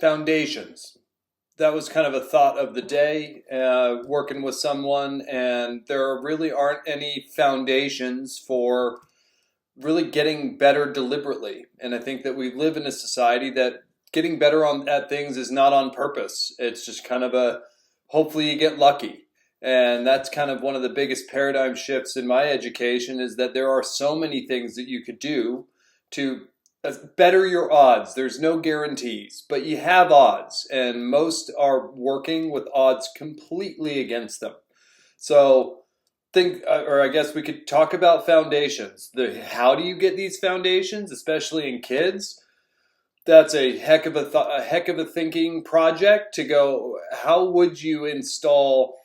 Foundations. That was kind of a thought of the day, working with someone, and there really aren't any foundations for really getting better deliberately. And I think that we live in a society that getting better at things is not on purpose. It's just kind of a hopefully you get lucky. And that's kind of one of the biggest paradigm shifts in my education is that there are so many things that you could do to better your odds. There's no guarantees, but you have odds, and most are working with odds completely against them. So think, or I guess we could talk about foundations. How do you get these foundations, especially in kids? That's a heck of a heck of a thinking project to go. How would you install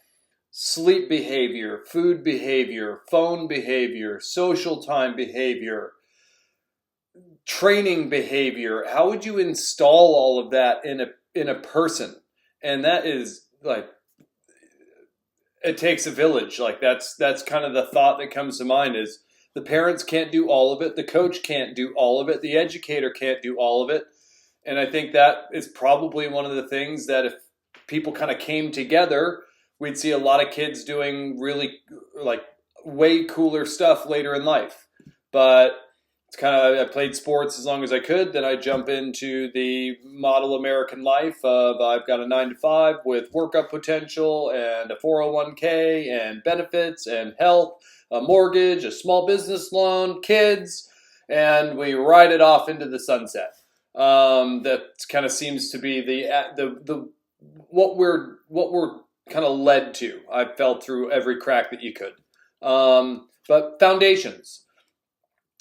sleep behavior, food behavior, phone behavior, social time behavior, training behavior? How would you install all of that in a person? And that is like it takes a village. Like that's kind of the thought that comes to mind is the parents can't do all of it, the coach can't do all of it, the educator can't do all of it. And I think that is probably one of the things that if people kind of came together, we'd see a lot of kids doing really like way cooler stuff later in life. But it's kind of, I played sports as long as I could. Then I jump into the model American life of I've got a 9 to 5 with workup potential and a 401k and benefits and health, a mortgage, a small business loan, kids, and we ride it off into the sunset. That kind of seems to be the what we're kind of led to. I fell through every crack that you could. But foundations.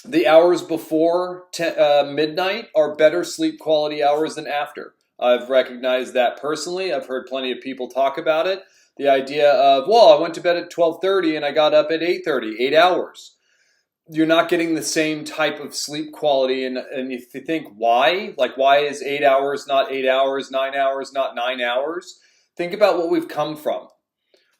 The hours before midnight are better sleep quality hours than after. I've recognized that personally. I've heard plenty of people talk about it. The idea of, well, I went to bed at 12:30 and I got up at 8:30, 8 hours. You're not getting the same type of sleep quality. And if you think why, like why is 8 hours not 8 hours, 9 hours not 9 hours? Think about what we've come from.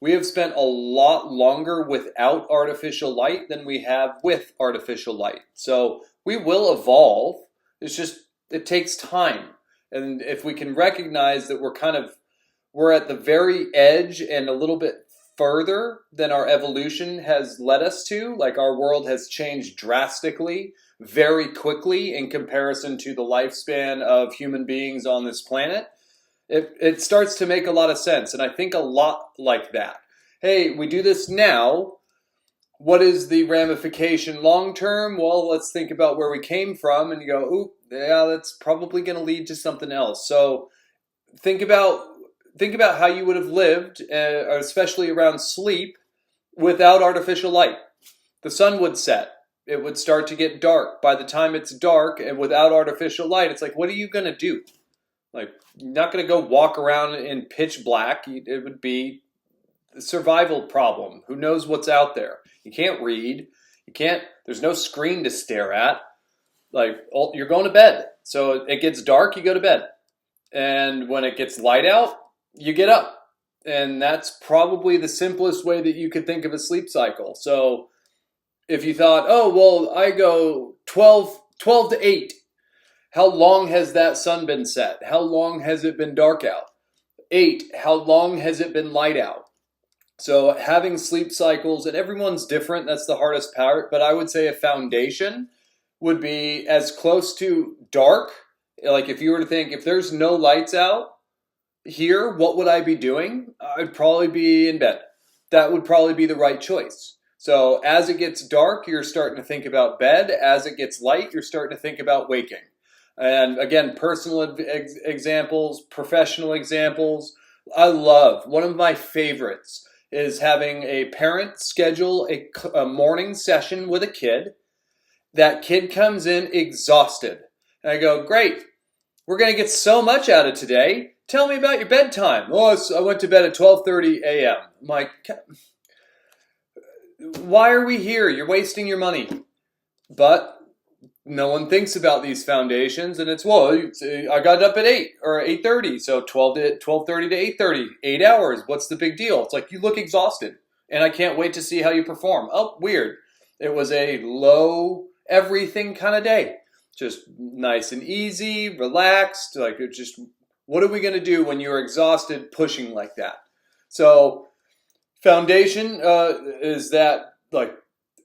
We have spent a lot longer without artificial light than we have with artificial light. So we will evolve. It's just, it takes time. And if we can recognize that we're at the very edge and a little bit further than our evolution has led us to, like our world has changed drastically, very quickly in comparison to the lifespan of human beings on this planet, it starts to make a lot of sense. And I think a lot like that. Hey, we do this now. What is the ramification long term? Well, let's think about where we came from. And you go, ooh, yeah, that's probably going to lead to something else. So think about how you would have lived, especially around sleep, without artificial light. The sun would set. It would start to get dark. By the time it's dark and without artificial light, it's like, what are you going to do? Like, you're not going to go walk around in pitch black. It would be a survival problem. Who knows what's out there? You can't read. There's no screen to stare at. Like, you're going to bed. So it gets dark, you go to bed. And when it gets light out, you get up. And that's probably the simplest way that you could think of a sleep cycle. So if you thought, oh, well, I go 12 to 8. How long has that sun been set? How long has it been dark out? 8, how long has it been light out? So having sleep cycles, and everyone's different, that's the hardest part, but I would say a foundation would be as close to dark. Like if you were to think, if there's no lights out here, what would I be doing? I'd probably be in bed. That would probably be the right choice. So as it gets dark, you're starting to think about bed. As it gets light, you're starting to think about waking. And again, personal examples, professional examples. I love, one of my favorites is having a parent schedule a morning session with a kid. That kid comes in exhausted. And I go, great, we're going to get so much out of today. Tell me about your bedtime. Oh, I went to bed at 12:30 a.m. I'm like, why are we here? You're wasting your money. But no one thinks about these foundations, and it's, well, I got up at 8 or 8:30, so 12:30 to 8:30, 8 hours. What's the big deal? It's like, you look exhausted, and I can't wait to see how you perform. Oh, weird. It was a low everything kind of day. Just nice and easy, relaxed, like it just What are we going to do when you're exhausted pushing like that? So foundation is that like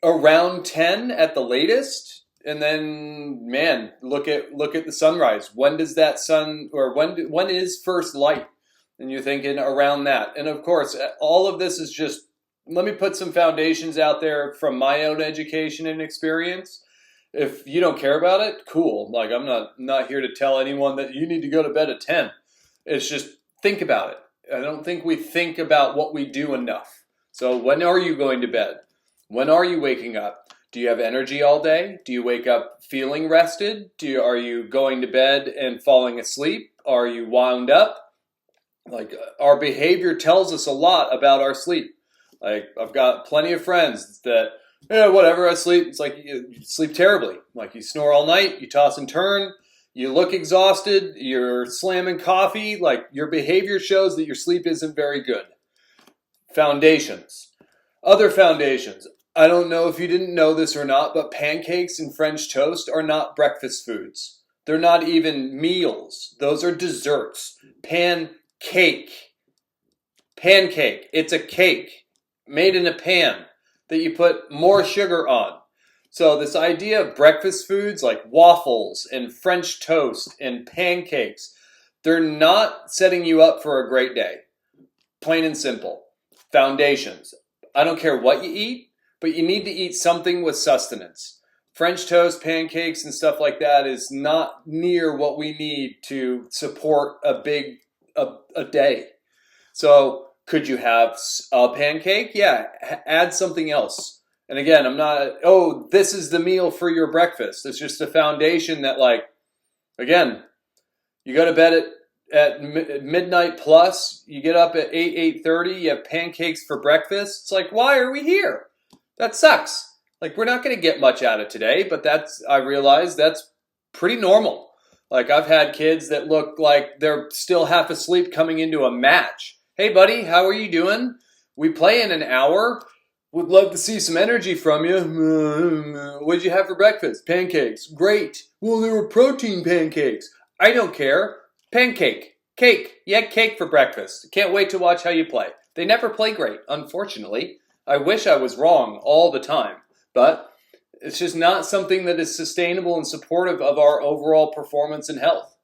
around 10 at the latest, and then man, look at the sunrise. When does that sun, or when is first light? And you're thinking around that. And of course, all of this is just, let me put some foundations out there from my own education and experience. If you don't care about it, cool. Like, I'm not here to tell anyone that you need to go to bed at 10. It's just think about it. I don't think we think about what we do enough. So when are you going to bed? When are you waking up? Do you have energy all day? Do you wake up feeling rested? Are you going to bed and falling asleep? Are you wound up? Like, our behavior tells us a lot about our sleep. Like, I've got plenty of friends that, yeah, whatever, I sleep. It's like you sleep terribly. Like, you snore all night, you toss and turn, you look exhausted, you're slamming coffee. Like, your behavior shows that your sleep isn't very good. Foundations. Other foundations. I don't know if you didn't know this or not, but pancakes and French toast are not breakfast foods. They're not even meals. Those are desserts. Pancake. It's a cake made in a pan that you put more sugar on. So this idea of breakfast foods like waffles and French toast and pancakes, they're not setting you up for a great day. Plain and simple. Foundations. I don't care what you eat, but you need to eat something with sustenance. French toast, pancakes, and stuff like that is not near what we need to support a day. So could you have a pancake? Yeah, add something else. And again, I'm not, this is the meal for your breakfast. It's just a foundation that, like, again, you go to bed at midnight plus, you get up at 8:30, you have pancakes for breakfast. It's like, why are we here? That sucks. Like, we're not going to get much out of today, but I realize that's pretty normal. Like, I've had kids that look like they're still half asleep coming into a match. Hey, buddy, how are you doing? We play in an hour. Would love to see some energy from you. What'd you have for breakfast? Pancakes. Great. Well, they were protein pancakes. I don't care. Pancake. Cake. You had cake for breakfast. Can't wait to watch how you play. They never play great, unfortunately. I wish I was wrong all the time, but it's just not something that is sustainable and supportive of our overall performance and health.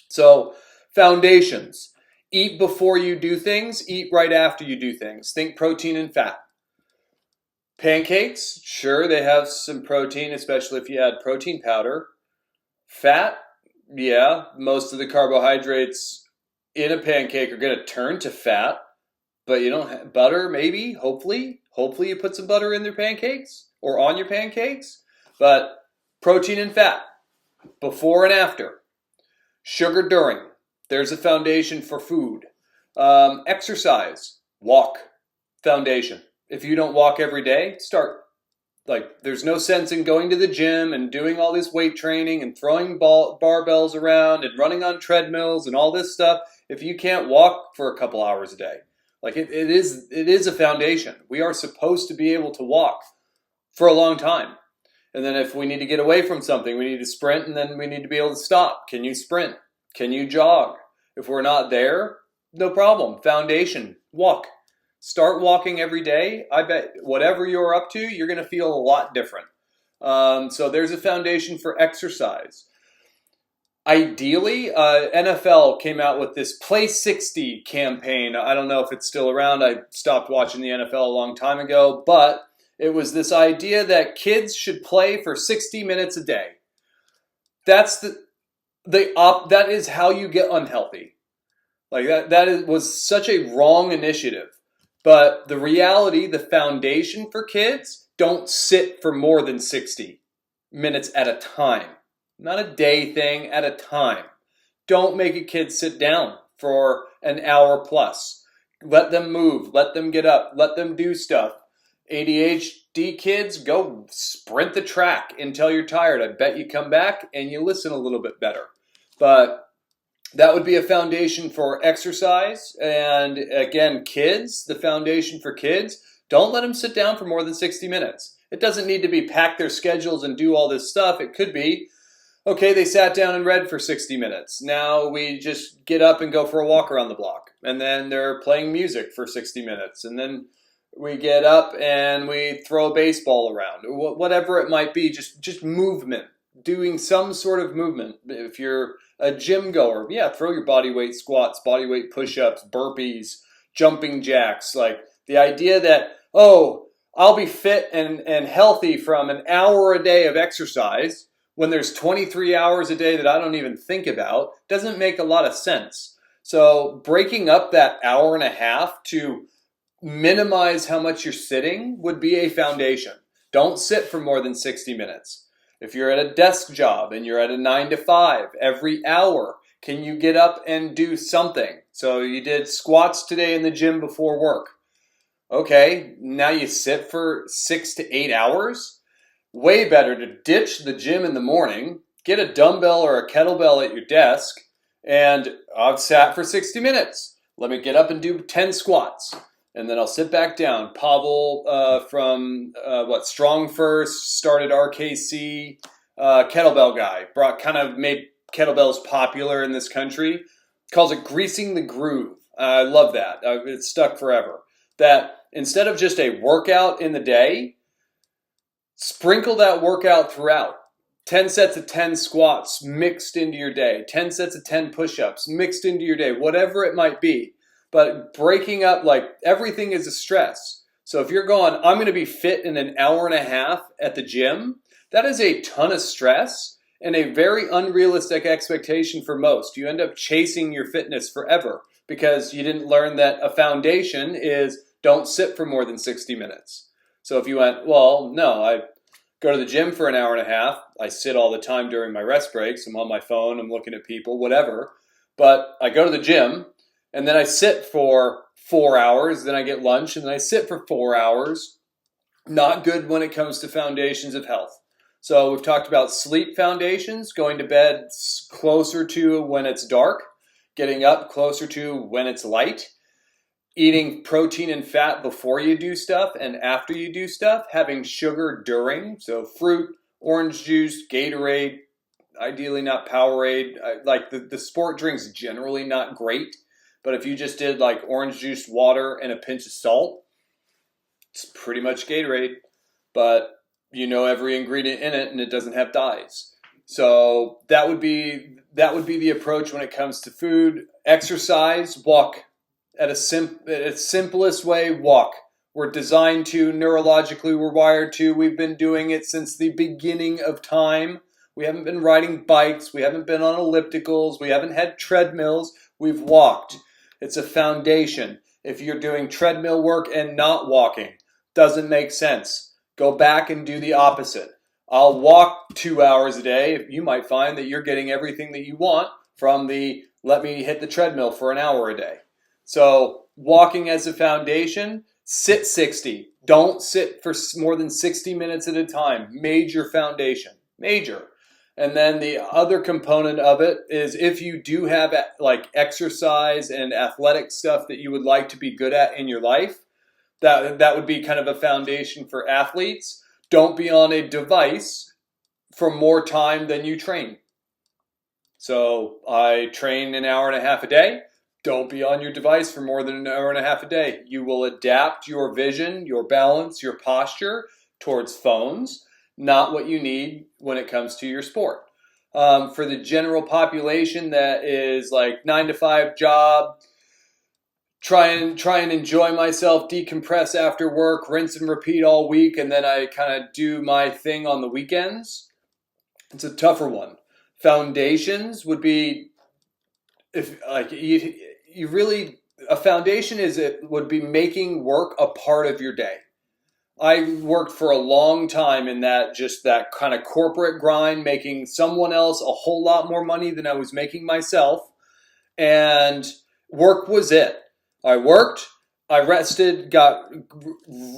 So, foundations. Eat before you do things. Eat right after you do things. Think protein and fat. Pancakes, sure, they have some protein, especially if you add protein powder. Fat, yeah, most of the carbohydrates in a pancake are going to turn to fat, but you don't have butter, maybe, hopefully you put some butter in their pancakes or on your pancakes. But protein and fat, before and after. Sugar during, there's a foundation for food. Exercise, walk, foundation. If you don't walk every day, start. Like, there's no sense in going to the gym and doing all this weight training and throwing barbells around and running on treadmills and all this stuff if you can't walk for a couple hours a day. Like, it is a foundation. We are supposed to be able to walk for a long time. And then if we need to get away from something, we need to sprint, and then we need to be able to stop. Can you sprint? Can you jog? If we're not there, no problem. Foundation, walk. Start walking every day. I bet whatever you're up to, you're going to feel a lot different. So there's a foundation for exercise. Ideally, NFL came out with this Play 60 campaign. I don't know if it's still around. I stopped watching the NFL a long time ago, but it was this idea that kids should play for 60 minutes a day. That is how you get unhealthy. Like was such a wrong initiative. But the reality, the foundation for kids, don't sit for more than 60 minutes at a time. Not a day thing, at a time. Don't make a kid sit down for an hour plus. Let them move. Let them get up. Let them do stuff. ADHD kids, go sprint the track until you're tired. I bet you come back and you listen a little bit better. But that would be a foundation for exercise. And again, kids, the foundation for kids, don't let them sit down for more than 60 minutes. It doesn't need to be pack their schedules and do all this stuff. It could be Okay, they sat down and read for 60 minutes. Now we just get up and go for a walk around the block. And then they're playing music for 60 minutes. And then we get up and we throw a baseball around. Whatever it might be, just movement. Doing some sort of movement. If you're a gym goer, yeah, throw your body weight squats, body weight push-ups, burpees, jumping jacks. Like the idea that, oh, I'll be fit and healthy from an hour a day of exercise when there's 23 hours a day that I don't even think about doesn't make a lot of sense. So breaking up that hour and a half to minimize how much you're sitting would be a foundation. Don't sit for more than 60 minutes. If you're at a desk job and you're at a 9 to 5, every hour, can you get up and do something? So you did squats today in the gym before work. Okay, now you sit for 6 to 8 hours. Way better to ditch the gym in the morning, get a dumbbell or a kettlebell at your desk, and I've sat for 60 minutes. Let me get up and do 10 squats. And then I'll sit back down. Pavel from Strong First, started RKC, kettlebell guy, made kettlebells popular in this country. Calls it greasing the groove. I love that. It's stuck forever. That instead of just a workout in the day, sprinkle that workout throughout. 10 sets of 10 squats mixed into your day. 10 sets of 10 push-ups mixed into your day. Whatever it might be. But breaking up, like, everything is a stress. So if you're going, I'm going to be fit in an hour and a half at the gym, that is a ton of stress and a very unrealistic expectation for most. You end up chasing your fitness forever because you didn't learn that a foundation is don't sit for more than 60 minutes. So if you went, well, no, I go to the gym for an hour and a half. I sit all the time during my rest breaks. I'm on my phone. I'm looking at people, whatever. But I go to the gym. And then I sit for 4 hours, then I get lunch, and then I sit for 4 hours. Not good when it comes to foundations of health. So we've talked about sleep foundations, going to bed closer to when it's dark, getting up closer to when it's light, eating protein and fat before you do stuff and after you do stuff, having sugar during, so fruit, orange juice, Gatorade, ideally not Powerade. Like the sport drinks generally not great. But if you just did like orange juice, water, and a pinch of salt, it's pretty much Gatorade. But you know every ingredient in it, and it doesn't have dyes. So that would be the approach when it comes to food. Exercise, walk. At its simplest way, walk. We're designed to, neurologically we're wired to. We've been doing it since the beginning of time. We haven't been riding bikes. We haven't been on ellipticals. We haven't had treadmills. We've walked. It's a foundation. If you're doing treadmill work and not walking, doesn't make sense. Go back and do the opposite. I'll walk 2 hours a day. You might find that you're getting everything that you want from the let me hit the treadmill for an hour a day. So walking as a foundation, sit 60. Don't sit for more than 60 minutes at a time. Major foundation. Major. And then the other component of it is if you do have like exercise and athletic stuff that you would like to be good at in your life, that would be kind of a foundation for athletes. Don't be on a device for more time than you train. So I train an hour and a half a day. Don't be on your device for more than an hour and a half a day. You will adapt your vision, your balance, your posture towards phones. Not what you need when it comes to your sport. For the general population that is like 9 to 5 job, try and enjoy myself, decompress after work, rinse and repeat all week, and then I kind of do my thing on the weekends. It's a tougher one. Foundations would be, if like you really, a foundation would be making work a part of your day. I worked for a long time in that kind of corporate grind, making someone else a whole lot more money than I was making myself. And work was it. I worked, I rested, got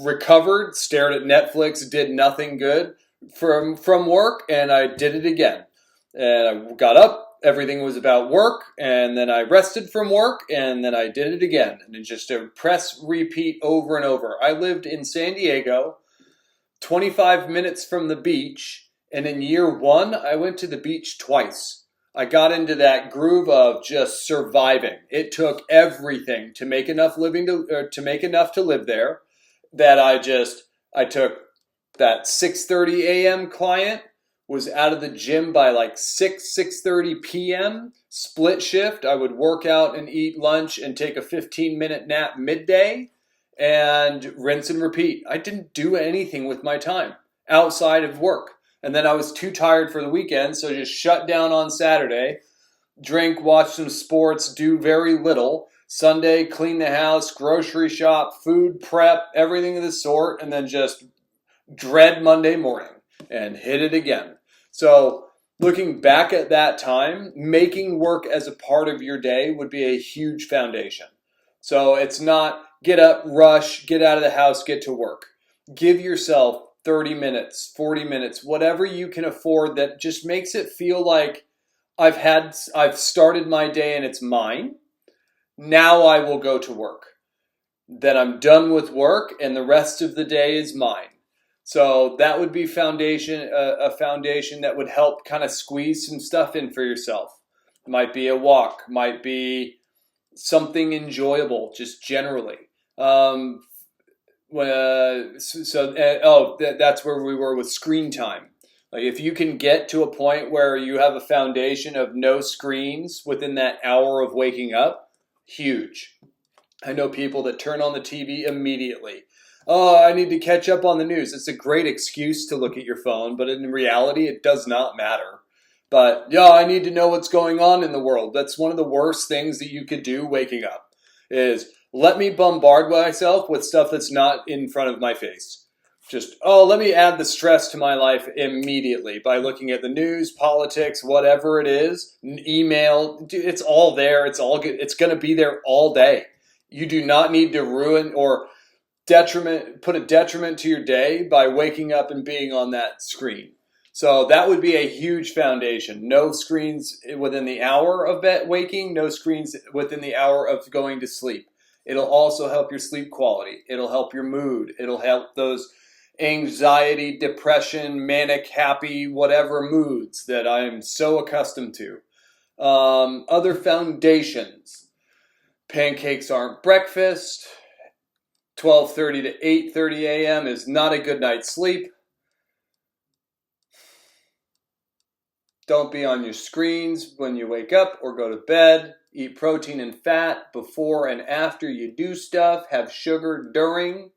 recovered, stared at Netflix, did nothing good from work, and I did it again. And I got up. Everything was about work, and then I rested from work, and then I did it again. And it just a press repeat over and over. I lived in San Diego, 25 minutes from the beach, And in year one, I went to the beach twice. I got into that groove of just surviving. It took everything to make enough to make enough to live there. That I took that 6:30 a.m. client, was out of the gym by like 6:30 p.m. split shift. I would work out and eat lunch and take a 15-minute nap midday and rinse and repeat. I didn't do anything with my time outside of work. And then I was too tired for the weekend, so just shut down on Saturday, drink, watch some sports, do very little. Sunday, clean the house, grocery shop, food prep, everything of the sort, and then just dread Monday morning and hit it again. So looking back at that time, making work as a part of your day would be a huge foundation. So it's not get up, rush, get out of the house, get to work. Give yourself 30 minutes, 40 minutes, whatever you can afford that just makes it feel like I've started my day and it's mine. Now I will go to work. Then I'm done with work and the rest of the day is mine. So that would be a foundation that would help kind of squeeze some stuff in for yourself. Might be a walk, might be something enjoyable, just generally. That's where we were with screen time. Like if you can get to a point where you have a foundation of no screens within that hour of waking up, huge. I know people that turn on the TV immediately. Oh, I need to catch up on the news. It's a great excuse to look at your phone, but in reality, it does not matter. But yeah, I need to know what's going on in the world. That's one of the worst things that you could do waking up is let me bombard myself with stuff that's not in front of my face. Let me add the stress to my life immediately by looking at the news, politics, whatever it is, email. It's all there. It's all good. It's going to be there all day. You do not need to ruin or put a detriment to your day by waking up and being on that screen. So that would be a huge foundation. No screens within the hour of waking, no screens within the hour of going to sleep. It'll also help your sleep quality. It'll help your mood. It'll help those anxiety, depression, manic, happy, whatever moods that I'm so accustomed to. Other foundations. Pancakes aren't breakfast. 12:30 to 8:30 a.m. is not a good night's sleep. Don't be on your screens when you wake up or go to bed. Eat protein and fat before and after you do stuff. Have sugar during.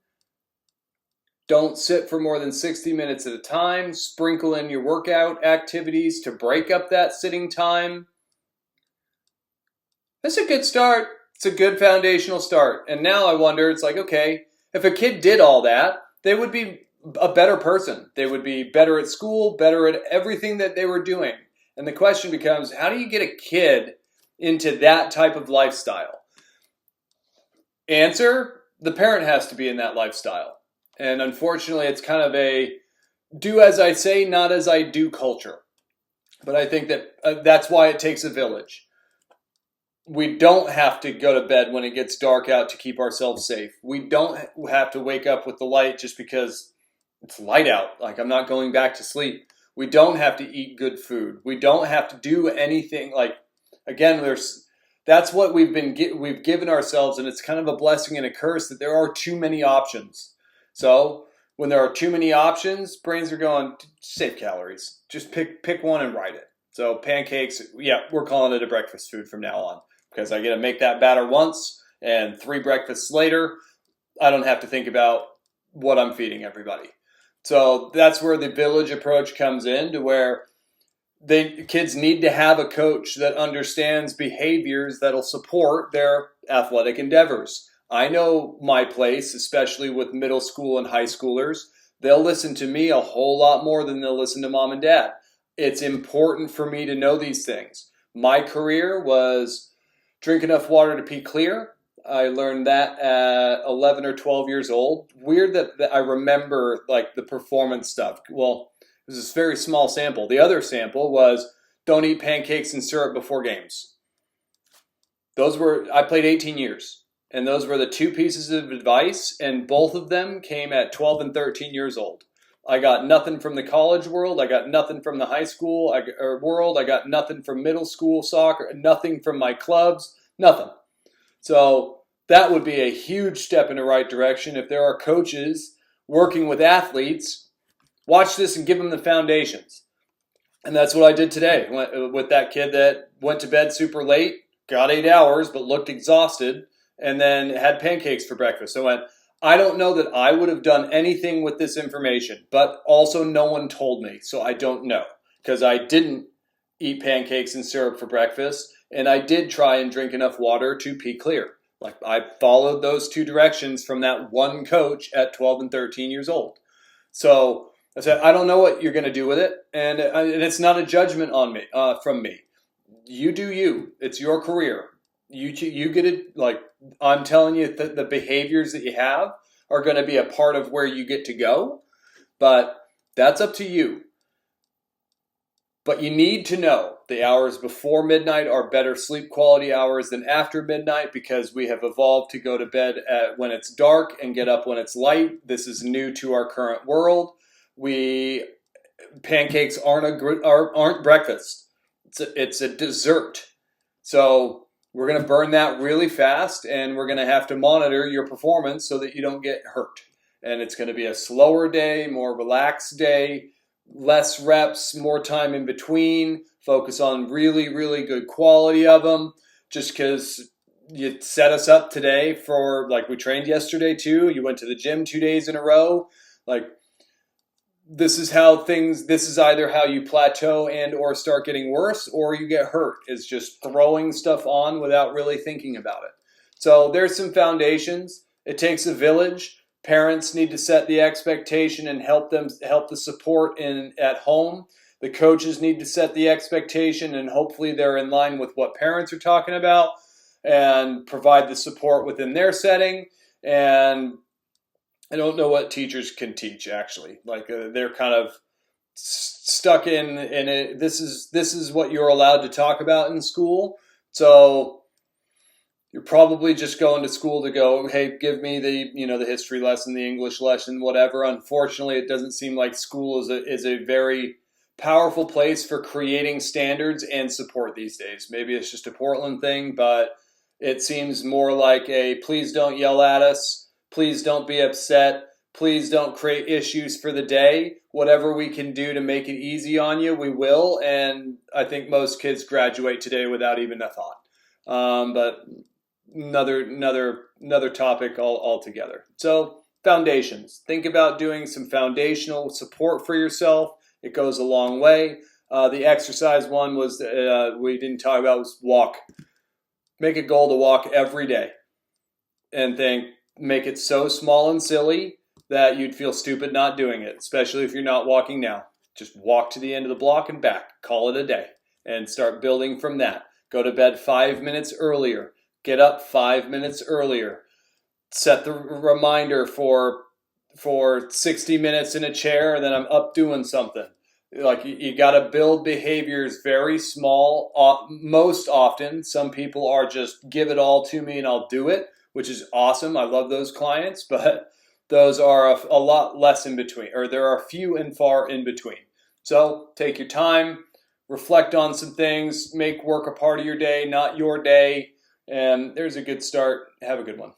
Don't sit for more than 60 minutes at a time. Sprinkle in your workout activities to break up that sitting time. That's a good start. It's a good foundational start. And now I wonder, it's like, okay, if a kid did all that, they would be a better person. They would be better at school, better at everything that they were doing. And the question becomes, how do you get a kid into that type of lifestyle? Answer, the parent has to be in that lifestyle. And unfortunately, it's kind of a do as I say, not as I do culture. But I think that that's why it takes a village. We don't have to go to bed when it gets dark out to keep ourselves safe. We don't have to wake up with the light just because it's light out. Like I'm not going back to sleep. We don't have to eat good food. We don't have to do anything. Like again, that's what we've given ourselves, and it's kind of a blessing and a curse that there are too many options. So when there are too many options, brains are going save calories. Just pick one and ride it. So pancakes, yeah, we're calling it a breakfast food from now on because I get to make that batter once, and 3 breakfasts later, I don't have to think about what I'm feeding everybody. So that's where the village approach comes in, to where kids need to have a coach that understands behaviors that'll support their athletic endeavors. I know my place, especially with middle school and high schoolers. They'll listen to me a whole lot more than they'll listen to mom and dad. It's important for me to know these things. My career was drink enough water to pee clear. I learned that at 11 or 12 years old. Weird that I remember like the performance stuff. Well, it was this very small sample. The other sample was don't eat pancakes and syrup before games. I played 18 years, and those were the 2 pieces of advice, and both of them came at 12 and 13 years old. I got nothing from the college world. I got nothing from the high school world. I got nothing from middle school soccer, nothing from my clubs, nothing. So that would be a huge step in the right direction. If there are coaches working with athletes, watch this and give them the foundations. And that's what I did today with that kid that went to bed super late, got 8 hours, but looked exhausted, and then had pancakes for breakfast. So I don't know that I would have done anything with this information, but also no one told me, so I don't know. Because I didn't eat pancakes and syrup for breakfast, and I did try and drink enough water to pee clear. Like, I followed those 2 directions from that one coach at 12 and 13 years old. So I said, I don't know what you're going to do with it, and it's not a judgment on me from me. You do you. It's your career. You get it. Like, I'm telling you that the behaviors that you have are going to be a part of where you get to go, but that's up to you. But you need to know the hours before midnight are better sleep quality hours than after midnight, because we have evolved to go to bed when it's dark and get up when it's light. This is new to our current world. Pancakes aren't breakfast. It's a dessert. So we're going to burn that really fast, and we're going to have to monitor your performance so that you don't get hurt. And it's going to be a slower day, more relaxed day, less reps, more time in between, focus on really, really good quality of them, just because you set us up today for, like, we trained yesterday too. You went to the gym 2 days in a row. Like, this is either how you plateau and or start getting worse, or you get hurt, is just throwing stuff on without really thinking about it. So there's some foundations. It takes a village. Parents need to set the expectation and help the support at home. The coaches need to set the expectation, and hopefully they're in line with what parents are talking about and provide the support within their setting. And I don't know what teachers can teach, actually. Like, they're kind of stuck in it. This is what you're allowed to talk about in school. So you're probably just going to school to go, hey, give me the history lesson, the English lesson, whatever. Unfortunately, it doesn't seem like school is a very powerful place for creating standards and support these days. Maybe it's just a Portland thing, but it seems more like a please don't yell at us. Please don't be upset. Please don't create issues for the day. Whatever we can do to make it easy on you, we will. And I think most kids graduate today without even a thought. But another topic altogether. So foundations. Think about doing some foundational support for yourself. It goes a long way. The exercise one was we didn't talk about was walk. Make a goal to walk every day, and make it so small and silly that you'd feel stupid not doing it, especially if you're not walking now. Just walk to the end of the block and back. Call it a day and start building from that. Go to bed 5 minutes earlier. Get up 5 minutes earlier. Set the reminder for 60 minutes in a chair, and then I'm up doing something. Like, you got to build behaviors very small. Most often, some people are just give it all to me and I'll do it, which is awesome. I love those clients, but those are a lot less in between, or there are few and far in between. So take your time, reflect on some things, make work a part of your day, not your day, and there's a good start. Have a good one.